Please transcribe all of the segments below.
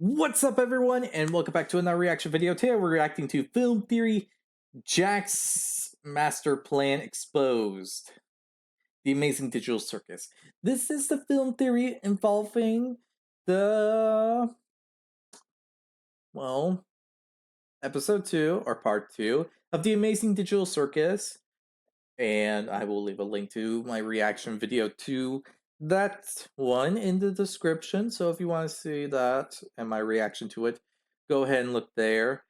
What's up, everyone, and welcome back to another reaction video. Today we're reacting to Film Theory Jack's Master Plan Exposed. The Amazing Digital Circus. This is the film theory involving the, episode 2, or part 2, of The Amazing Digital Circus. And I will leave a link to my reaction video to that one in the description. So if you want to see that and my reaction to it, go ahead and look there.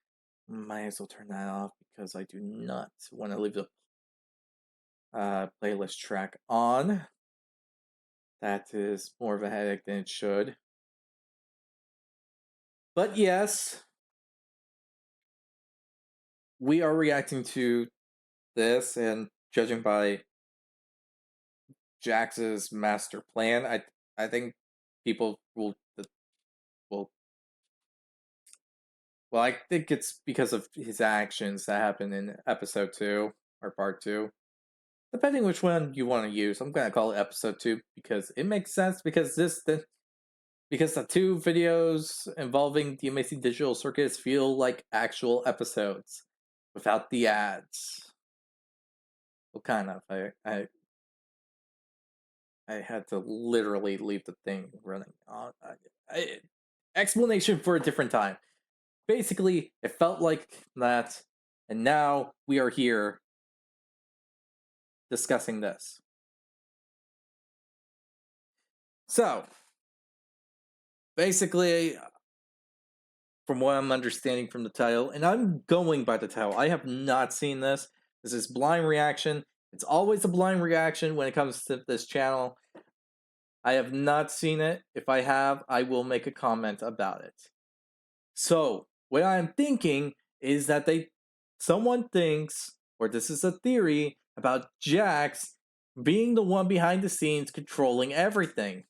Might as well turn that off because I do not want to leave the playlist track on. That is more of a headache than it should. But yes, we are reacting to this, and judging by Jax's master plan, I think people will I think it's because of his actions that happened in episode 2 or part 2. Depending which one you want to use, I'm gonna call it episode 2 because it makes sense. Because the two videos involving the Amazing Digital Circus feel like actual episodes without the ads. Well, kind of. I had to literally leave the thing running on. Explanation for a different time. Basically, it felt like that, and now we are here discussing this. So, basically, from what I'm understanding from the title, and I'm going by the title, I have not seen this. This is blind reaction. It's always a blind reaction when it comes to this channel. I have not seen it. If I have, I will make a comment about it. So, what I'm thinking is that someone thinks, or this is a theory, about Jax being the one behind the scenes controlling everything.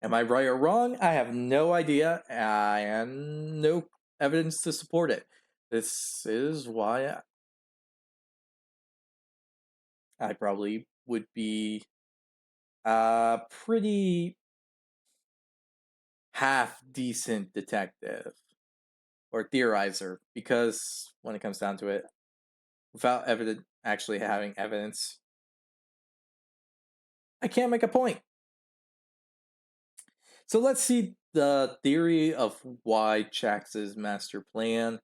Am I right or wrong? I have no idea, and no evidence to support it. This is why I probably would be pretty half-decent detective or theorizer, because when it comes down to it, without actually having evidence, I can't make a point. So let's see the theory of why Jax's master plan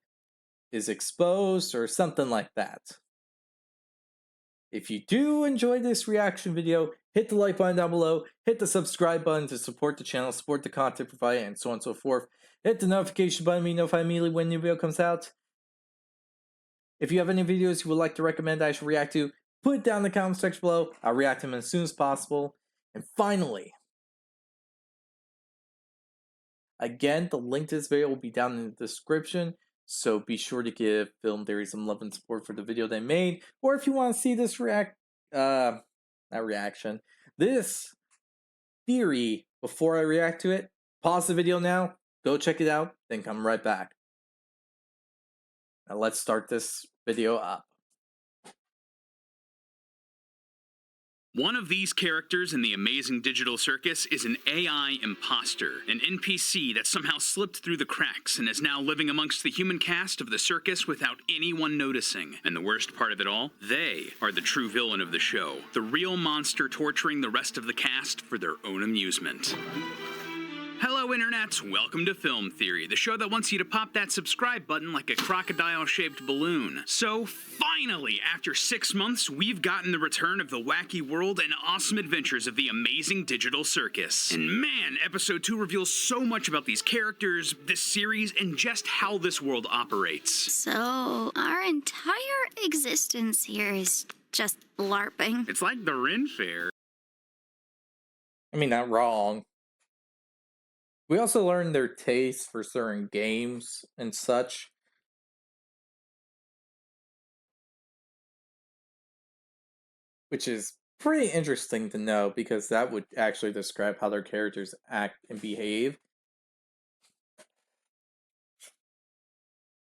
is exposed, or something like that. If you do enjoy this reaction video, hit the like button down below, hit the subscribe button to support the channel, support the content provided, and so on and so forth. Hit the notification button to be notified immediately when a new video comes out. If you have any videos you would like to recommend I should react to, put it down in the comment section below. I'll react to them as soon as possible. And finally, again, the link to this video will be down in the description, so be sure to give Film Theory some love and support for the video they made. Or if you want to see this this theory before I react to it, pause the video now, go check it out, then come right back. Now let's start this video up. One of these characters in the Amazing Digital Circus is an AI imposter, an NPC that somehow slipped through the cracks and is now living amongst the human cast of the circus without anyone noticing. And the worst part of it all, they are the true villain of the show, the real monster torturing the rest of the cast for their own amusement. Hello, Internet. Welcome to Film Theory, the show that wants you to pop that subscribe button like a crocodile-shaped balloon. So, finally, after 6 months, we've gotten the return of the wacky world and awesome adventures of the Amazing Digital Circus. And man, Episode 2 reveals so much about these characters, this series, and just how this world operates. So, our entire existence here is just LARPing. It's like the Ren Fair. I mean, not wrong. We also learned their taste for certain games and such. Which is pretty interesting to know, because that would actually describe how their characters act and behave.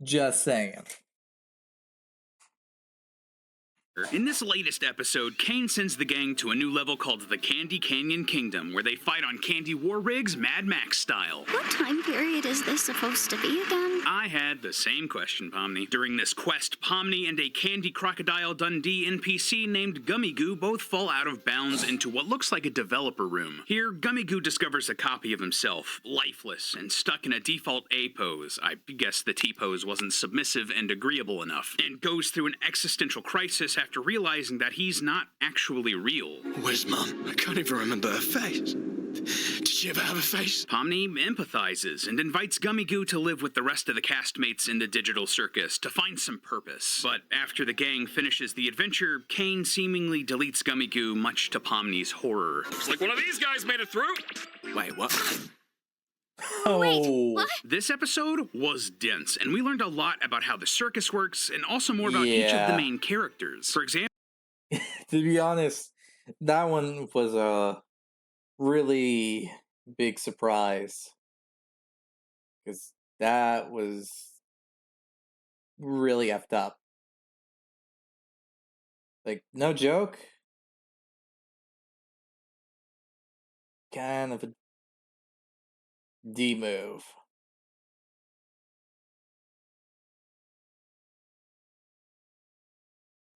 Just saying. In this latest episode, Kane sends the gang to a new level called the Candy Canyon Kingdom, where they fight on candy war rigs, Mad Max style. What time period is this supposed to be again? I had the same question, Pomni. During this quest, Pomni and a Candy Crocodile Dundee NPC named Gummy Goo both fall out of bounds into what looks like a developer room. Here, Gummy Goo discovers a copy of himself, lifeless and stuck in a default A pose. I guess the T pose wasn't submissive and agreeable enough, and goes through an existential crisis after realizing that he's not actually real. Where's Mum? I can't even remember her face. Did she ever have a face? Pomni empathizes and invites Gummy Goo to live with the rest of the castmates in the digital circus to find some purpose. But after the gang finishes the adventure, Kane seemingly deletes Gummy Goo, much to Pomni's horror. Looks like one of these guys made it through. Wait, what? Oh, Wait, what? This episode was dense, and we learned a lot about how the circus works and also more about each of Yeah. the main characters. For example, to be honest, that one was a really big surprise because that was really effed up. Like, no joke. Kind of a D move.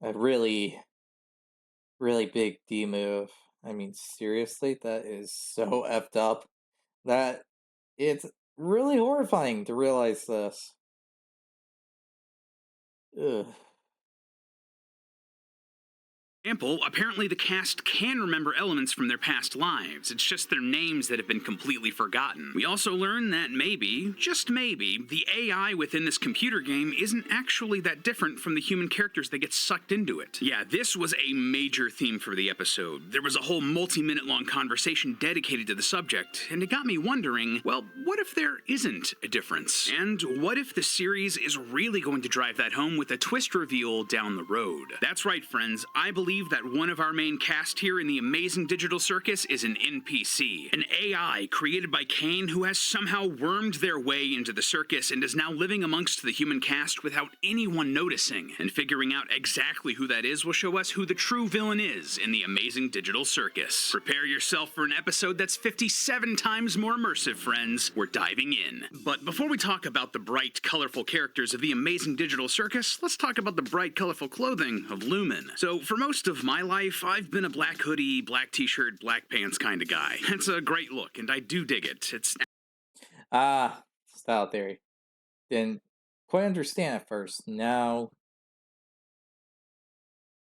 A really, really big D move. I mean, seriously, that is so effed up that it's really horrifying to realize this. Ugh. apparently the cast can remember elements from their past lives. It's just their names that have been completely forgotten. We also learn that maybe, just maybe, the AI within this computer game isn't actually that different from the human characters that get sucked into it. Yeah, this was a major theme for the episode. There was a whole multi-minute long conversation dedicated to the subject, and it got me wondering, well, what if there isn't a difference? And what if the series is really going to drive that home with a twist reveal down the road? That's right, friends. I believe that one of our main cast here in the amazing digital circus is an NPC, an AI created by Kane who has somehow wormed their way into the circus and is now living amongst the human cast without anyone noticing. And figuring out exactly who that is will show us who the true villain is in the amazing digital circus. Prepare yourself for an episode that's 57 times more immersive, friends. We're diving in. But before we talk about the bright, colorful characters of the amazing digital circus, let's talk about the bright, colorful clothing of Lumen. So for most of my life, I've been a black hoodie, black t-shirt, black pants kind of guy. It's a great look, and I do dig it. It's Style theory. Didn't quite understand at first. Now.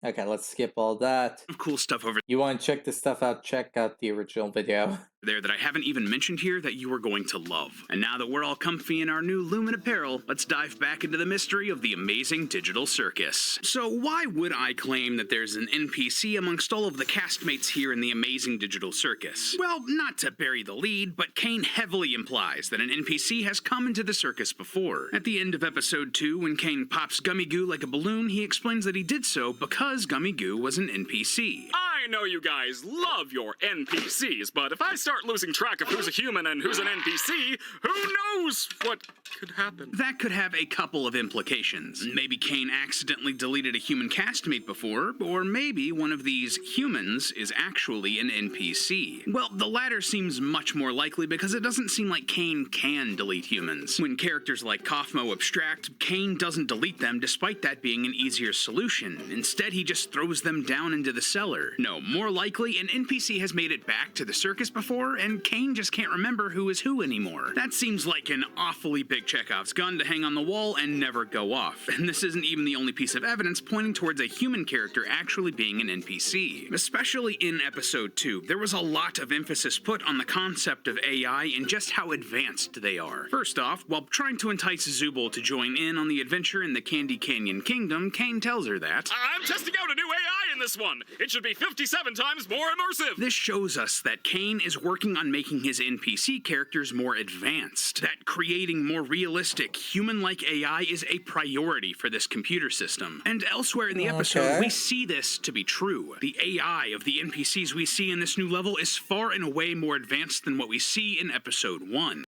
Okay, let's skip all that. cool stuff over You want to check this stuff out? Check out the original video. there that I haven't even mentioned here that you are going to love. And now that we're all comfy in our new Lumen apparel, let's dive back into the mystery of the amazing digital circus. So why would I claim that there's an NPC amongst all of the castmates here in the amazing digital circus? Well, not to bury the lead, but Kane heavily implies that an NPC has come into the circus before. At the end of episode 2, when Kane pops Gummy Goo like a balloon, he explains that he did so because Gummy Goo was an NPC. I know you guys love your NPCs, but if I start losing track of who's a human and who's an NPC, who knows what could happen? That could have a couple of implications. Maybe Kane accidentally deleted a human castmate before, or maybe one of these humans is actually an NPC. Well, the latter seems much more likely because it doesn't seem like Kane can delete humans. When characters like Kaufmo abstract, Kane doesn't delete them despite that being an easier solution. Instead, he just throws them down into the cellar. No, more likely, an NPC has made it back to the circus before, and Kane just can't remember who is who anymore. That seems like an awfully big Chekhov's gun to hang on the wall and never go off. And this isn't even the only piece of evidence pointing towards a human character actually being an NPC. Especially in episode 2, there was a lot of emphasis put on the concept of AI and just how advanced they are. First off, while trying to entice Zubul to join in on the adventure in the Candy Canyon Kingdom, Kane tells her that I'm testing out a new AI in this one. It should be 57 times more immersive. this shows us that Kane is working on making his NPC characters more advanced, that creating more realistic, human-like AI is a priority for this computer system. And elsewhere in the episode, Okay. we see this to be true. The AI of the NPCs we see in this new level is far and away more advanced than what we see in episode 1.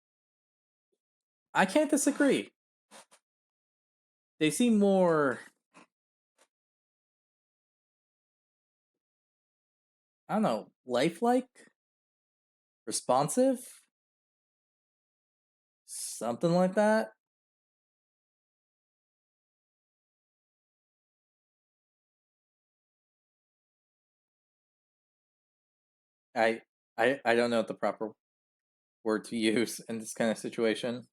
I can't disagree. They seem more I don't know, lifelike, responsive, something like that. I I don't know the proper word to use in this kind of situation.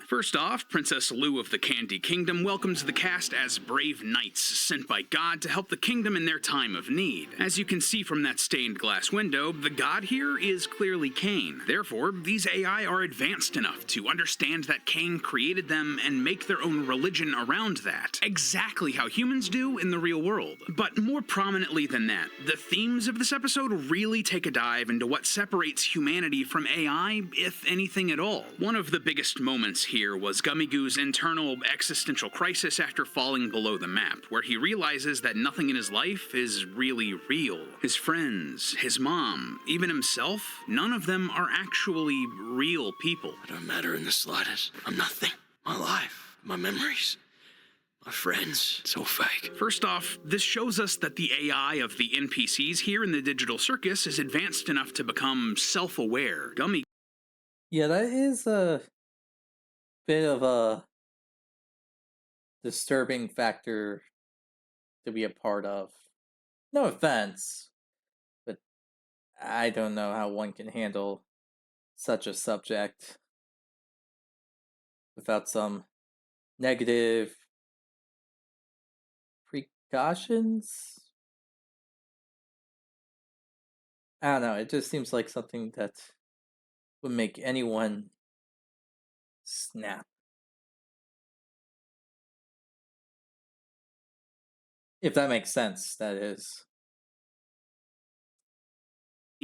First off, Princess Lu of the Candy Kingdom welcomes the cast as brave knights sent by God to help the kingdom in their time of need. As you can see from that stained glass window, the god here is clearly Cain. Therefore, these AI are advanced enough to understand that Cain created them and make their own religion around that, exactly how humans do in the real world. But more prominently than that, the themes of this episode really take a dive into what separates humanity from AI, if anything at all. One of the biggest moments here was Gummigoo's internal existential crisis after falling below the map, where he realizes that nothing in his life is really real. His friends, his mom, even himself, none of them are actually real people. I don't matter in the slightest. I'm nothing. My life, my memories, my friends, it's all fake. First off, this shows us that the AI of the NPCs here in the digital circus is advanced enough to become self-aware. Gummy Yeah, that is a bit of a disturbing factor to be a part of. No offense, but I don't know how one can handle such a subject without some negative precautions. I don't know, it just seems like something that would make anyone snap. If that makes sense, that is.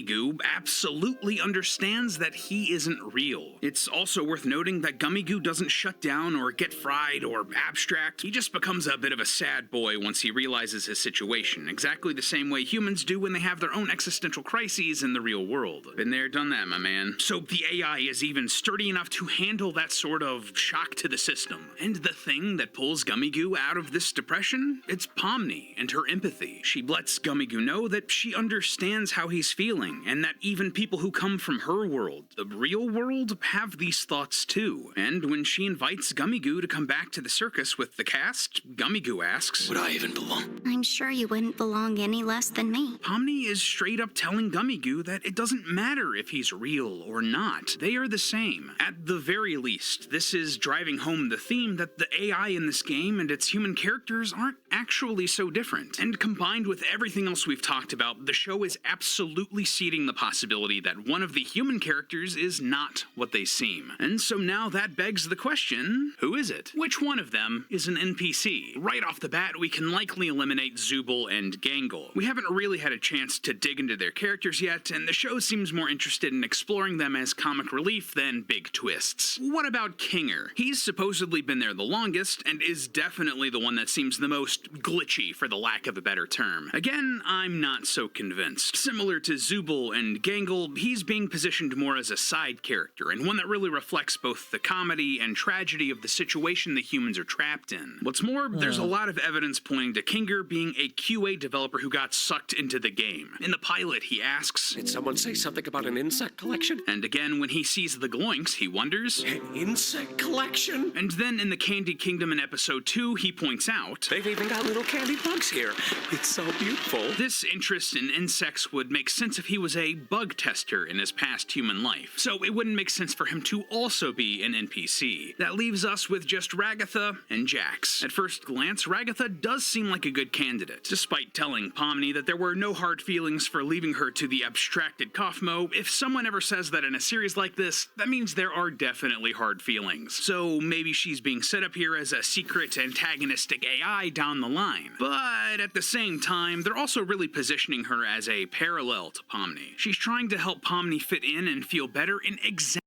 Goo absolutely understands that he isn't real. It's also worth noting that Gummigoo doesn't shut down or get fried or abstract. He just becomes a bit of a sad boy once he realizes his situation, exactly the same way humans do when they have their own existential crises in the real world. Been there, done that, my man. So the AI is even sturdy enough to handle that sort of shock to the system. And the thing that pulls Gummigoo out of this depression? It's Pomni and her empathy. She lets Gummigoo know that she understands how he's feeling, and that even people who come from her world, the real world, have these thoughts too. And when she invites Gummigoo to come back to the circus with the cast, Gummigoo asks, Would I even belong? I'm sure you wouldn't belong any less than me. Pomni is straight up telling Gummigoo that it doesn't matter if he's real or not. They are the same. At the very least, this is driving home the theme that the AI in this game and its human characters aren't actually so different. And combined with everything else we've talked about, the show is absolutely seeding the possibility that one of the human characters is not what they seem. And so now that begs the question, who is it? Which one of them is an NPC? Right off the bat, we can likely eliminate Zooble and Gangle. We haven't really had a chance to dig into their characters yet, and the show seems more interested in exploring them as comic relief than big twists. What about Kinger? He's supposedly been there the longest, and is definitely the one that seems the most glitchy, for the lack of a better term. Again, I'm not so convinced. Similar to Zooble and Gangle, he's being positioned more as a side character, and one that really reflects both the comedy and tragedy of the situation the humans are trapped in. What's more, there's a lot of evidence pointing to Kinger being a QA developer who got sucked into the game. In the pilot, he asks, Did someone say something about an insect collection? and again when he sees the Gloinks, he wonders, An insect collection? and then in the Candy Kingdom in episode 2, he points out, They've even got little candy bugs here. It's so beautiful. this interest in insects would make sense if he was a bug tester in his past human life, so it wouldn't make sense for him to also be an NPC. That leaves us with just Ragatha and Jax. At first glance, Ragatha does seem like a good candidate. Despite telling Pomni that there were no hard feelings for leaving her to the abstracted Kaufmo, if someone ever says that in a series like this, that means there are definitely hard feelings. So maybe she's being set up here as a secret antagonistic AI down the line. But at the same time, they're also really positioning her as a parallel to Pomni. She's trying to help Pomni fit in and feel better in exactly.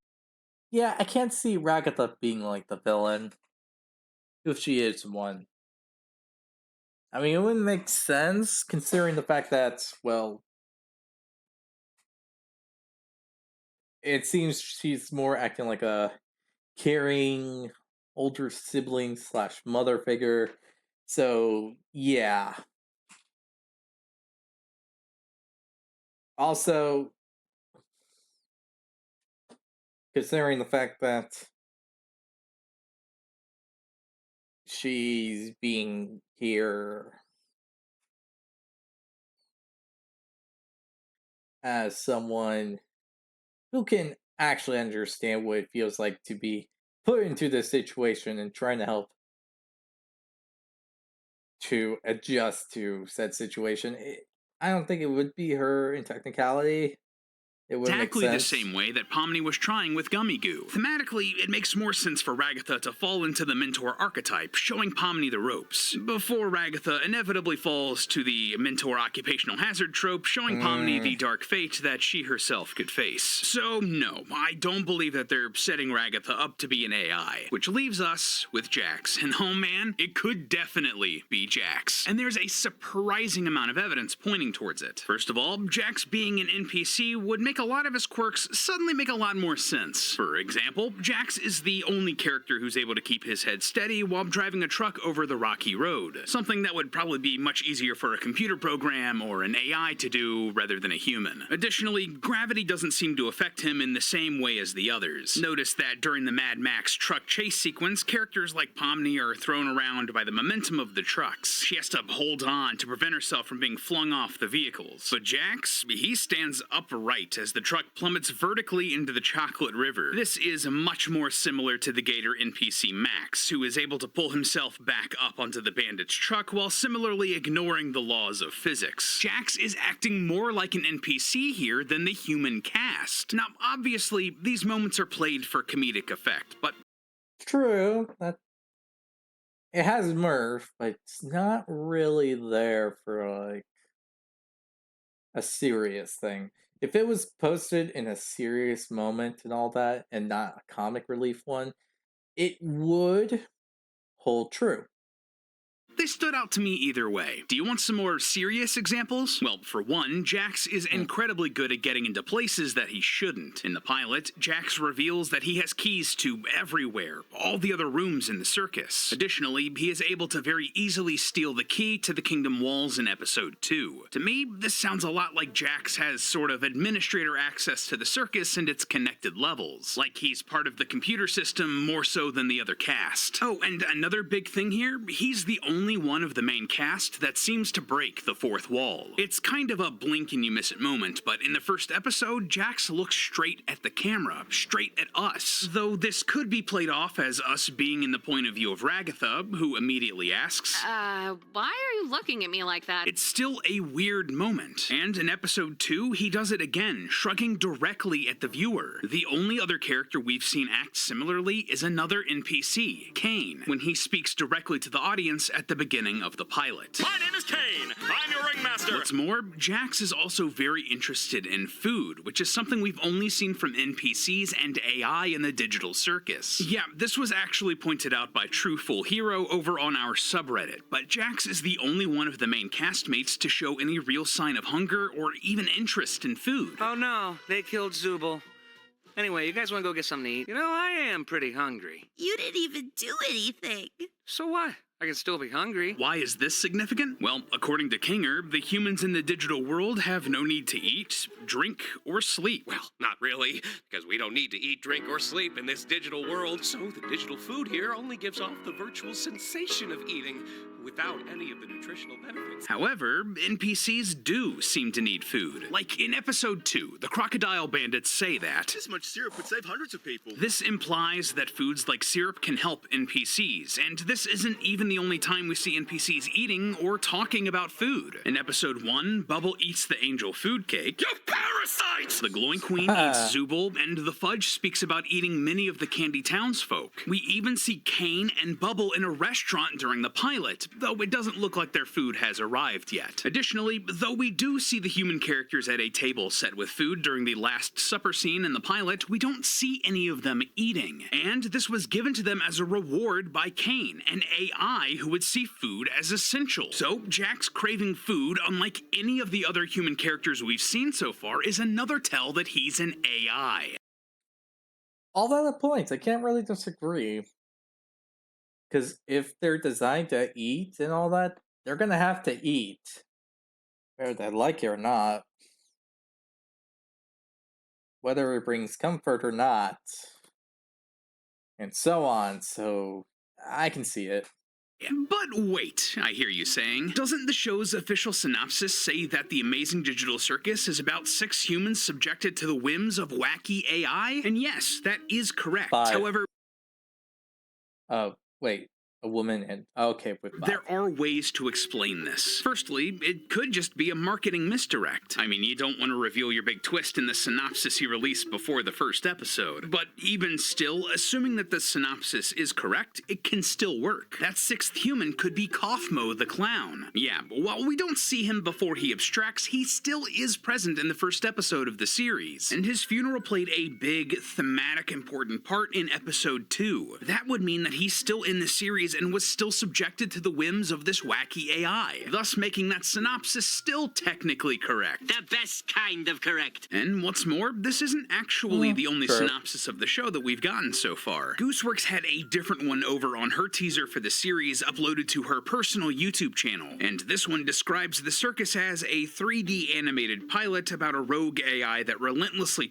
Yeah, I can't see Ragatha being like the villain. If she is one. I mean, it wouldn't make sense considering the fact that, well, It seems she's more acting like a caring older sibling slash mother figure. So yeah. Also, considering the fact that she's being here as someone who can actually understand what it feels like to be put into this situation and trying to help to adjust to said situation. I don't think it would be her in technicality. It would make Exactly the sense. same way that Pomni was trying with Gummy Goo. Thematically, it makes more sense for Ragatha to fall into the mentor archetype, showing Pomni the ropes, before Ragatha inevitably falls to the mentor occupational hazard trope, showing Pomni the dark fate that she herself could face. So no, I don't believe that they're setting Ragatha up to be an AI, which leaves us with Jax. And oh man, it could definitely be Jax. And there's a surprising amount of evidence pointing towards it. First of all, Jax being an NPC would make a lot of his quirks suddenly make a lot more sense. For example, Jax is the only character who's able to keep his head steady while driving a truck over the rocky road, something that would probably be much easier for a computer program or an AI to do rather than a human. Additionally, gravity doesn't seem to affect him in the same way as the others. Notice that during the Mad Max truck chase sequence, characters like Pomni are thrown around by the momentum of the trucks. She has to hold on to prevent herself from being flung off the vehicles. But Jax, he stands upright as the truck plummets vertically into the chocolate river. This is much more similar to the Gator NPC Max, who is able to pull himself back up onto the bandit's truck while similarly ignoring the laws of physics. Jax is acting more like an NPC here than the human cast. Now, obviously, these moments are played for comedic effect, but True, that it has Murph, but it's not really there for like a serious thing. If it was posted in a serious moment and all that, and not a comic relief one, it would hold true. they stood out to me either way. Do you want some more serious examples? Well, for one, Jax is incredibly good at getting into places that he shouldn't. In the pilot, Jax reveals that he has keys to everywhere, all the other rooms in the circus. Additionally, he is able to very easily steal the key to the kingdom walls in episode 2. To me, this sounds a lot like Jax has sort of administrator access to the circus and its connected levels, like he's part of the computer system more so than the other cast. Oh, and another big thing here, he's the only one of the main cast that seems to break the fourth wall. It's kind of a blink and you miss it moment, but in the first episode, Jax looks straight at the camera, straight at us. Though this could be played off as us being in the point of view of Ragatha, who immediately asks, Why are you looking at me like that? it's still a weird moment. And in episode 2, he does it again, shrugging directly at the viewer. The only other character we've seen act similarly is another NPC, Kane, when he speaks directly to the audience at the beginning of the pilot. My name is Kane. I'm your ringmaster. What's more, Jax is also very interested in food, which is something we've only seen from NPCs and AI in the digital circus. Yeah, this was actually pointed out by Truthful Hero over on our subreddit, but Jax is the only one of the main castmates to show any real sign of hunger or even interest in food. Oh no, they killed Zubul. Anyway, you guys want to go get something to eat? You know, I am pretty hungry. You didn't even do anything. So what? I can still be hungry. Why is this significant? Well, according to Kinger, the humans in the digital world have no need to eat, drink, or sleep. Well, not really, because we don't need to eat, drink, or sleep in this digital world, so the digital food here only gives off the virtual sensation of eating without any of the nutritional benefits. However, NPCs do seem to need food. Like in episode 2, the crocodile bandits say that This much syrup would save hundreds of people. this implies that foods like syrup can help NPCs, and this isn't even the only time we see NPCs eating or talking about food. In episode 1, Bubble eats the angel food cake. You parasites! The glowing queen eats Zubul, and the fudge speaks about eating many of the candy townsfolk. We even see Kane and Bubble in a restaurant during the pilot, though it doesn't look like their food has arrived yet. Additionally, though we do see the human characters at a table set with food during the Last Supper scene in the pilot, we don't see any of them eating. And this was given to them as a reward by Kane, an AI who would see food as essential. So, Jax craving food, unlike any of the other human characters we've seen so far, is another tell that he's an AI. all valid points. I can't really disagree. Because if they're designed to eat and all that, they're gonna have to eat, whether they like it or not, whether it brings comfort or not, and so on. So I can see it. But wait, I hear you saying. Doesn't the show's official synopsis say that the Amazing Digital Circus is about 6 humans subjected to the whims of wacky AI? And yes, that is correct. 5. However, Wait, a woman and okay with 5. there are ways to explain this. Firstly, it could just be a marketing misdirect. I mean, you don't want to reveal your big twist in the synopsis you released before the first episode. But even still, assuming that the synopsis is correct, it can still work. That 6th human could be Kaufmo the clown. Yeah, while we don't see him before he abstracts, he still is present in the first episode of the series. And his funeral played a big, thematic, important part in episode 2. That would mean that he's still in the series and was still subjected to the whims of this wacky AI, thus making that synopsis still technically correct. The best kind of correct. And what's more, this isn't actually the only True. synopsis of the show that we've gotten so far. Gooseworks had a different one over on her teaser for the series uploaded to her personal YouTube channel, and this one describes the circus as a 3D animated pilot about a rogue AI that relentlessly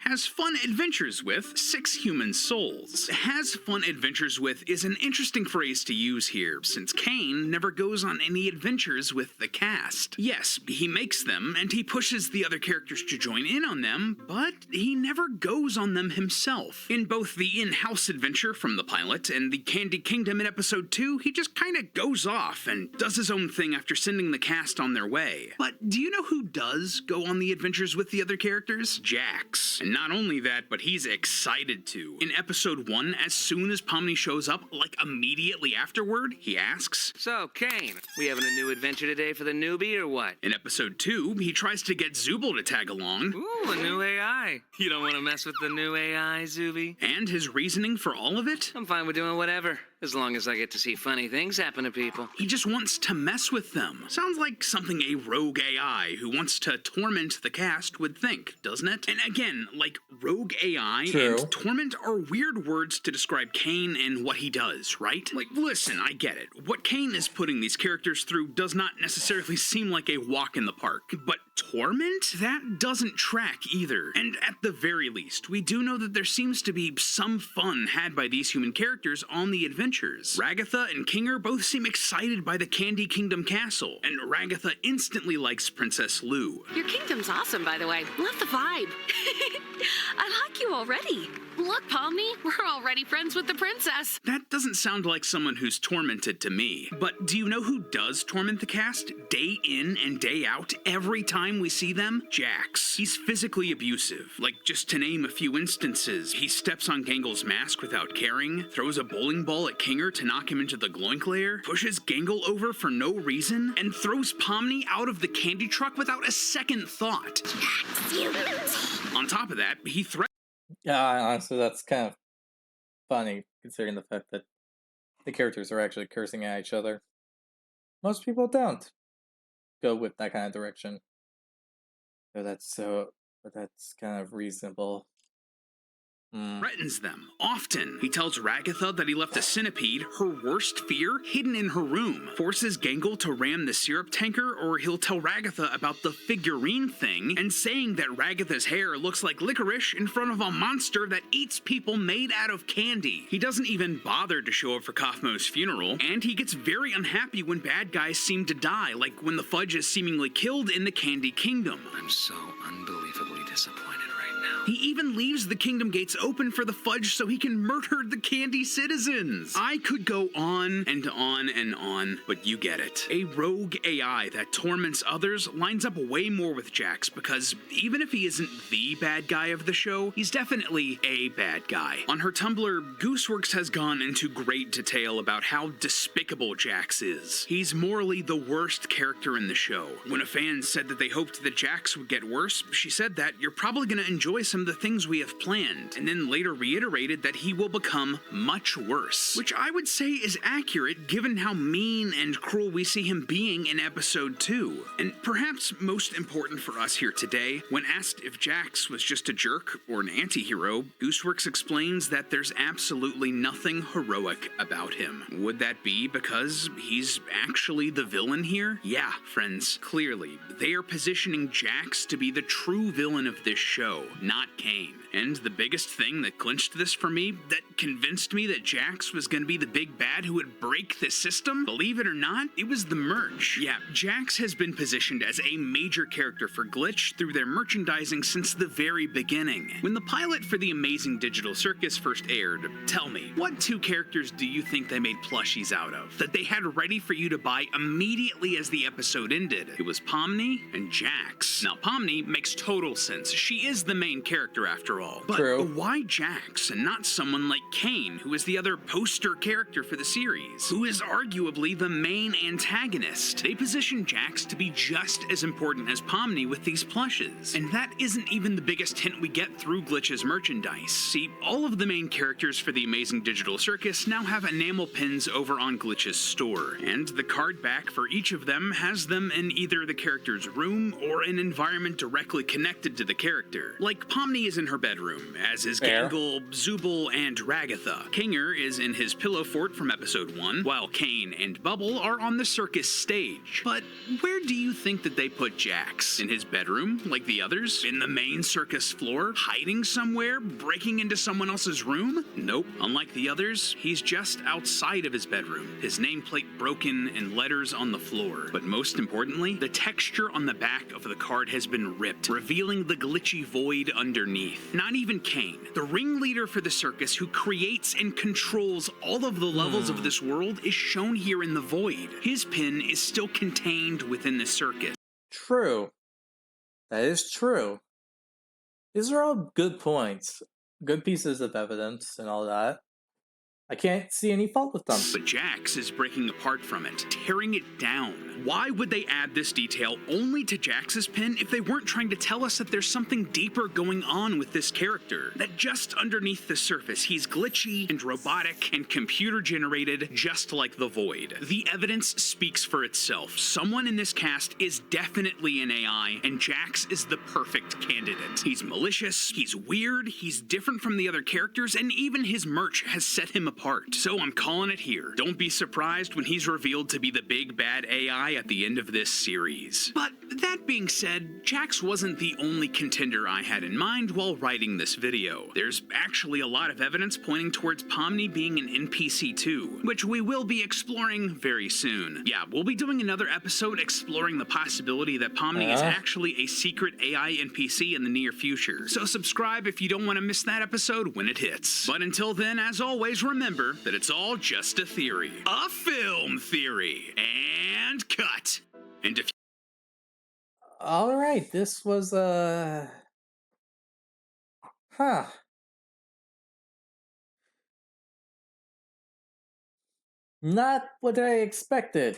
has fun adventures with 6 human souls. Has fun adventures with is an interesting phrase to use here, since Kane never goes on any adventures with the cast. Yes, he makes them, and he pushes the other characters to join in on them, but he never goes on them himself. In both the in-house adventure from the pilot and the Candy Kingdom in episode 2, he just kinda goes off and does his own thing after sending the cast on their way. But do you know who does go on the adventures with the other characters? Jax. And not only that, but he's excited to. In episode 1, as soon as Pomni shows up, like immediately afterward, he asks, So, Kane, we having a new adventure today for the newbie or what? in episode 2, he tries to get Zubul to tag along. Ooh, a new AI. You don't want to mess with the new AI, Zuby? And his reasoning for all of it? I'm fine with doing whatever, as long as I get to see funny things happen to people. He just wants to mess with them. Sounds like something a rogue AI who wants to torment the cast would think, doesn't it? And again, like, rogue AI True. and torment are weird words to describe Kane and what he does, right? Like, listen, I get it. What Kane is putting these characters through does not necessarily seem like a walk in the park. But torment? That doesn't track either. And at the very least, we do know that there seems to be some fun had by these human characters on the adventures. Ragatha and Kinger both seem excited by the Candy Kingdom castle, and Ragatha instantly likes Princess Lou. Your kingdom's awesome, by the way. Love the vibe. I like you already. Look, Pomni, we're already friends with the princess. That doesn't sound like someone who's tormented to me. But do you know who does torment the cast? Day in and day out, every time we see them? Jax. He's physically abusive. Like, just to name a few instances, he steps on Gangle's mask without caring, throws a bowling ball at Kinger to knock him into the gloink layer, pushes Gangle over for no reason, and throws Pomni out of the candy truck without a second thought. On top of that, he threatens Honestly, that's kind of funny considering the fact that the characters are actually cursing at each other. Most people don't go with that kind of direction. But that's kind of reasonable. threatens them. Often, he tells Ragatha that he left a centipede, her worst fear, hidden in her room, forces Gangle to ram the syrup tanker, or he'll tell Ragatha about the figurine thing, and saying that Ragatha's hair looks like licorice in front of a monster that eats people made out of candy. He doesn't even bother to show up for Kaufmo's funeral, and he gets very unhappy when bad guys seem to die, like when the Fudge is seemingly killed in the Candy Kingdom. I'm so unbelievably disappointed right now. He even leaves the kingdom gates open for the Fudge so he can murder the Candy citizens. I could go on and on and on, but you get it. A rogue AI that torments others lines up way more with Jax because even if he isn't the bad guy of the show, he's definitely a bad guy. On her Tumblr, Gooseworks has gone into great detail about how despicable Jax is. He's morally the worst character in the show. When a fan said that they hoped that Jax would get worse, she said that you're probably gonna enjoy some of the things we have planned, and then later reiterated that he will become much worse. Which I would say is accurate given how mean and cruel we see him being in episode 2. And perhaps most important for us here today, when asked if Jax was just a jerk or an anti-hero, Gooseworks explains that there's absolutely nothing heroic about him. Would that be because he's actually the villain here? Yeah, friends, clearly, they are positioning Jax to be the true villain of this show, not Kane. And the biggest thing that clinched this for me, that convinced me that Jax was going to be the big bad who would break the system, believe it or not, it was the merch. Yeah, Jax has been positioned as a major character for Glitch through their merchandising since the very beginning. When the pilot for The Amazing Digital Circus first aired, tell me, what 2 characters do you think they made plushies out of, that they had ready for you to buy immediately as the episode ended? It was Pomni and Jax. Now, Pomni makes total sense. She is the main character after all. But True. why Jax and not someone like Kane, who is the other poster character for the series, who is arguably the main antagonist? They position Jax to be just as important as Pomni with these plushes. And that isn't even the biggest hint we get through Glitch's merchandise. See, all of the main characters for the Amazing Digital Circus now have enamel pins over on Glitch's store, and the card back for each of them has them in either the character's room or an environment directly connected to the character. Like, Pomni is in her bedroom, as is Fair. Gangle, Zubul, and Ragatha. Kinger is in his pillow fort from episode 1, while Kane and Bubble are on the circus stage. But where do you think that they put Jax? In his bedroom, like the others? In the main circus floor? Hiding somewhere? Breaking into someone else's room? Nope. Unlike the others, he's just outside of his bedroom, his nameplate broken and letters on the floor. But most importantly, the texture on the back of the card has been ripped, revealing the glitchy void underneath. Not even Kane, the ringleader for the circus who creates and controls all of the levels of this world, is shown here in the void. His pin is still contained within the circus. True. That is true. These are all good points. Good pieces of evidence and all that. I can't see any fault with them. But Jax is breaking apart from it, tearing it down. Why would they add this detail only to Jax's pin if they weren't trying to tell us that there's something deeper going on with this character? That just underneath the surface, he's glitchy and robotic and computer-generated, just like the Void. The evidence speaks for itself. Someone in this cast is definitely an AI, and Jax is the perfect candidate. He's malicious, he's weird, he's different from the other characters, and even his merch has set him apart. So I'm calling it here. Don't be surprised when he's revealed to be the big bad AI at the end of this series. But that being said, Jax wasn't the only contender I had in mind while writing this video. There's actually a lot of evidence pointing towards Pomni being an NPC too, which we will be exploring very soon. Yeah, we'll be doing another episode exploring the possibility that Pomni is actually a secret AI NPC in the near future. So subscribe if you don't want to miss that episode when it hits. But until then, as always, remember that it's all just a theory. A film theory. And cut. And if All right, this was not what I expected.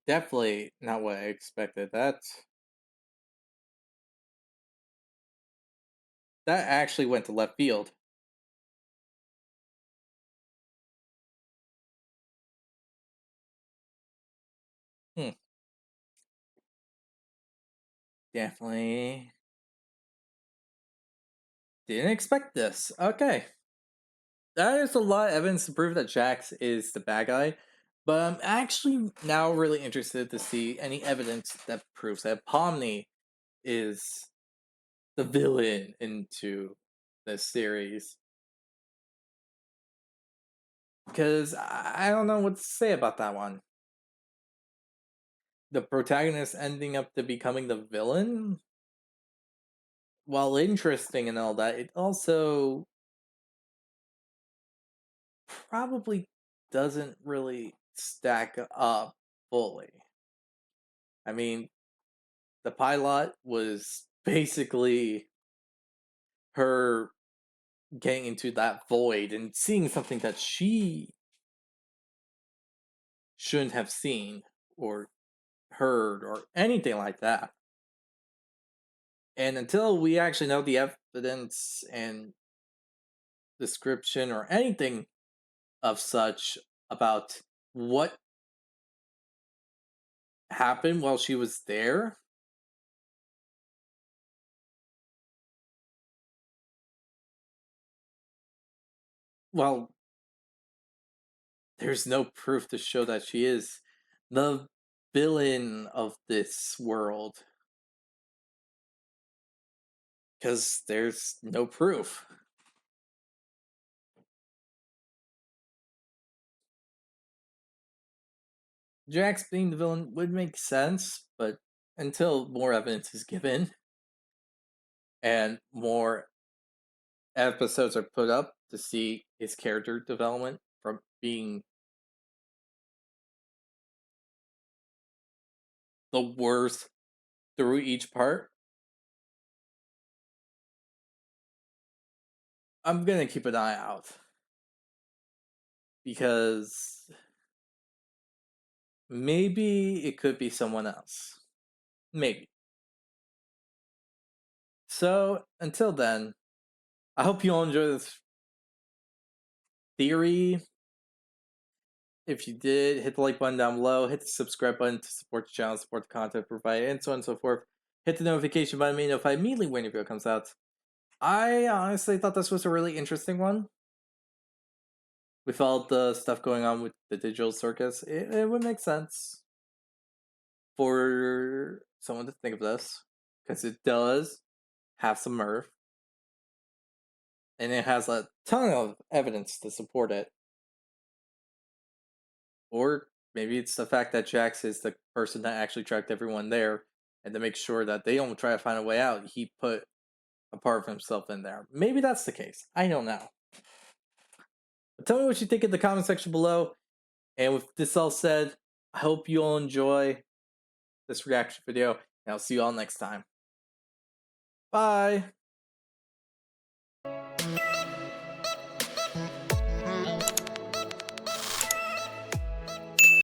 Definitely not what I expected. That actually went to left field. Definitely didn't expect this. Okay. That is a lot of evidence to prove that Jax is the bad guy, but I'm actually now really interested to see any evidence that proves that Pomni is the villain into this series. Because I don't know what to say about that one. The protagonist ending up to becoming the villain? While interesting and all that, it also probably doesn't really stack up fully. I mean, the pilot was basically her getting into that void and seeing something that she shouldn't have seen, or heard or anything like that. And until we actually know the evidence and description or anything of such about what happened while she was there, well, there's no proof to show that she is the villain of this world. Because there's no proof. Jax being the villain would make sense, but until more evidence is given and more episodes are put up to see his character development from being the worst through each part, I'm gonna keep an eye out. Because maybe it could be someone else. Maybe. So, until then, I hope you all enjoy this theory. If you did, hit the like button down below, hit the subscribe button to support the channel, support the content provided, and so on and so forth. Hit the notification button to be notified immediately when a video comes out. I honestly thought this was a really interesting one. With all the stuff going on with the digital circus, it would make sense for someone to think of this. Because it does have some mirth. And it has a ton of evidence to support it. Or maybe it's the fact that Jax is the person that actually tracked everyone there, and to make sure that they don't try to find a way out, he put a part of himself in there. Maybe that's the case. I don't know. But tell me what you think in the comment section below. And with this all said, I hope you all enjoy this reaction video, and I'll see you all next time. Bye!